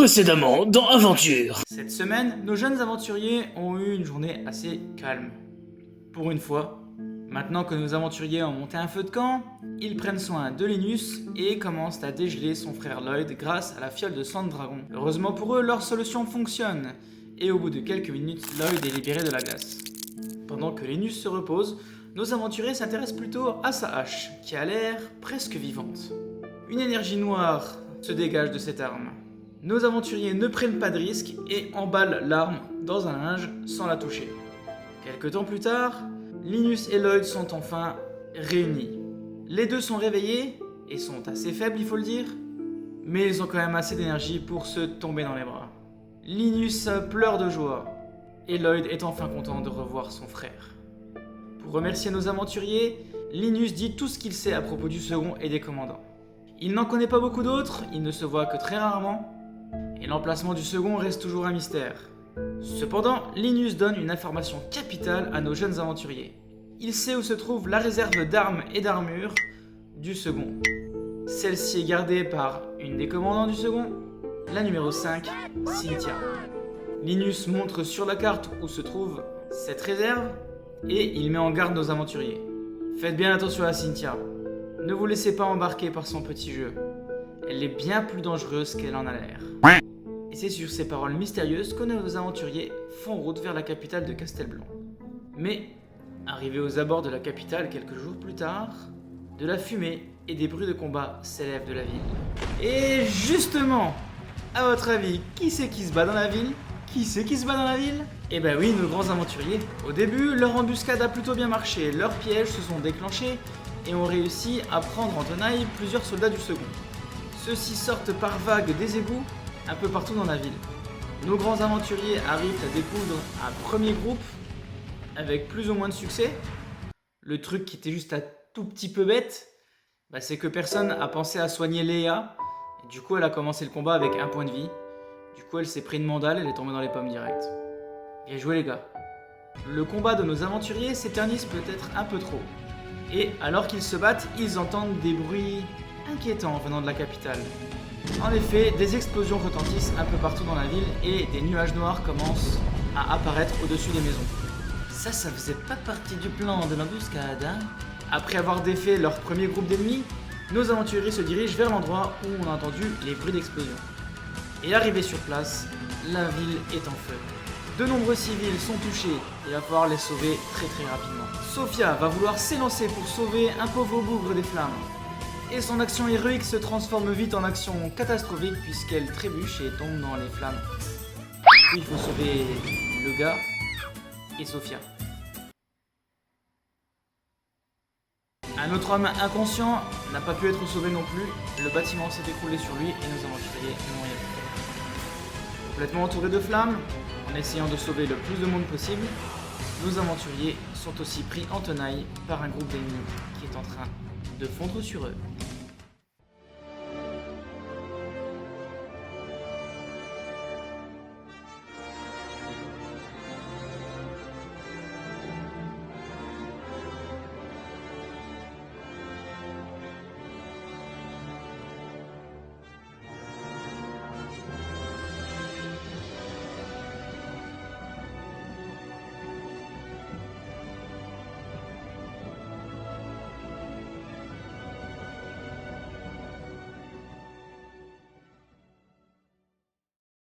Précédemment dans Aventure. Cette semaine, nos jeunes aventuriers ont eu une journée assez calme. Pour une fois, maintenant que nos aventuriers ont monté un feu de camp, ils prennent soin de Linus et commencent à dégeler son frère Lloyd grâce à la fiole de sang de dragon. Heureusement pour eux, leur solution fonctionne et au bout de quelques minutes, Lloyd est libéré de la glace. Pendant que Linus se repose, nos aventuriers s'intéressent plutôt à sa hache, qui a l'air presque vivante. Une énergie noire se dégage de cette arme. Nos aventuriers ne prennent pas de risques et emballent l'arme dans un linge sans la toucher. Quelque temps plus tard, Linus et Lloyd sont enfin réunis. Les deux sont réveillés et sont assez faibles, il faut le dire, mais ils ont quand même assez d'énergie pour se tomber dans les bras. Linus pleure de joie et Lloyd est enfin content de revoir son frère. Pour remercier nos aventuriers, Linus dit tout ce qu'il sait à propos du second et des commandants. Il n'en connaît pas beaucoup d'autres, il ne se voit que très rarement, et l'emplacement du second reste toujours un mystère. Cependant, Linus donne une information capitale à nos jeunes aventuriers. Il sait où se trouve la réserve d'armes et d'armures du second. Celle-ci est gardée par une des commandants du second, la numéro 5, Cynthia. Linus montre sur la carte où se trouve cette réserve et il met en garde nos aventuriers. Faites bien attention à Cynthia. Ne vous laissez pas embarquer par son petit jeu. Elle est bien plus dangereuse qu'elle en a l'air. Et c'est sur ces paroles mystérieuses que nos aventuriers font route vers la capitale de Castelblanc. Mais, arrivés aux abords de la capitale quelques jours plus tard, de la fumée et des bruits de combat s'élèvent de la ville. Et justement, à votre avis, qui c'est qui se bat dans la ville ? Qui c'est qui se bat dans la ville ? Eh ben oui, nos grands aventuriers. Au début, leur embuscade a plutôt bien marché, leurs pièges se sont déclenchés et ont réussi à prendre en tenaille plusieurs soldats du second. Ceux-ci sortent par vagues des égouts un peu partout dans la ville. Nos grands aventuriers arrivent à découdre un premier groupe avec plus ou moins de succès. Le truc qui était juste un tout petit peu bête, c'est que personne a pensé à soigner Léa. Et du coup, elle a commencé le combat avec un point de vie. Du coup, elle s'est pris une mandale, elle est tombée dans les pommes direct. Bien joué les gars. Le combat de nos aventuriers s'éternise peut-être un peu trop. Et alors qu'ils se battent, ils entendent des bruits inquiétants venant de la capitale. En effet, des explosions retentissent un peu partout dans la ville et des nuages noirs commencent à apparaître au-dessus des maisons. Ça faisait pas partie du plan de l'embuscade, hein ? Après avoir défait leur premier groupe d'ennemis, nos aventuriers se dirigent vers l'endroit où on a entendu les bruits d'explosion. Et arrivés sur place, la ville est en feu. De nombreux civils sont touchés, il va falloir les sauver très rapidement. Sophia va vouloir s'élancer pour sauver un pauvre bougre des flammes. Et son action héroïque se transforme vite en action catastrophique puisqu'elle trébuche et tombe dans les flammes. Puis il faut sauver le gars et Sophia. Un autre homme inconscient n'a pas pu être sauvé non plus. Le bâtiment s'est écroulé sur lui et nos aventuriers n'ont rien pu faire. Complètement entourés de flammes, en essayant de sauver le plus de monde possible, nos aventuriers sont aussi pris en tenaille par un groupe d'ennemis qui est en train de fondre sur eux.